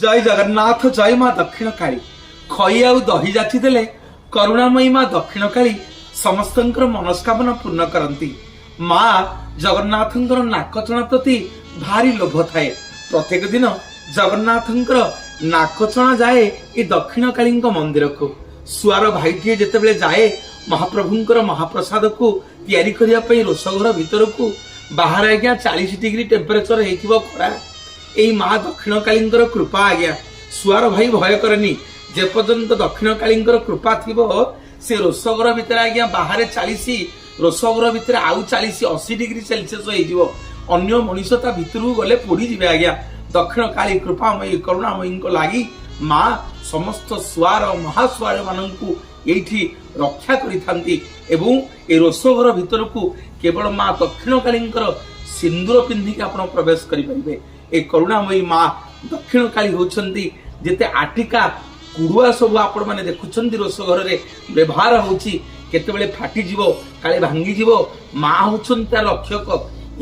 जय जगन्नाथ जय माँ दक्षिण काली खई आउ दही जाची देले करुणामयी माँ दक्षिण काली समस्तंकर मनस्कामना पूर्ण करती। माँ जगन्नाथंकर नाकचणा प्रति भारी लोभ थाए। प्रत्येक दिन जगन्नाथंकर नाकचणा जाए ए दक्षिण काली मंदिर को। सुआर भाईटीए जेतेबेले जाए महाप्रभुंकर महाप्रसाद को तैयारी करिया पई रोषघर भीतर को बाहर आज्ञा 40 डिग्री टेम्परेचर हेतिबो खरा। एई माँ दक्षिण कालींकर कृपा आज्ञा सुआर भाई भय करनी। जे पर्यंत दक्षिण कालींकर कृपा थिबो से रोषघर भीतर आज्ञा बाहर 40 रोषघर भीतर आउ 40 80 डिग्री सेल्सियस हो अन्य मनीष ता भितरु गले पोड़ी जिवे आज्ञा। दक्षिण काली कृपामयी करुणामयी को लागी माँ समस्त सुआर महासुआर माननकु एठी रक्षा करिथांती एवं ए रोषघर भीतर को केवल माँ दक्षिण कालींकर सिंदूर पिंधिक आपण प्रवेश करि परिबे। ए करुणामयी माँ दक्षिण काली होचंती जेते आटिका कुड़ुआ सब आपण माने देखुचंती रोषघर रे व्यवहार होची केतेबेले फाटी जीवो काले भांगी जीवो माँ होचंती रक्षक।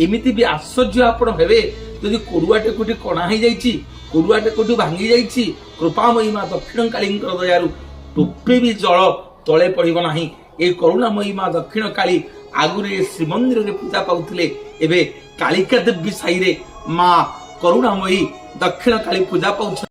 एमिति भी आश्चर्य आपण हेबे यदि कुड़ुआटे कोठी कणा हे जाईची कुड़ुआटे कोठी भांगी जाईची कृपामयी माँ दक्षिण कालींकर दयारु टोपे भी जल तले पड़िबो नाही। ए करुणामयी माँ दक्षिण काली आगुरे श्रीमंदिर रे पूजा पाउथिले एबे कालिका देवी साई रे माँ करुणामयी दक्षिण काली पूजा पाउछ।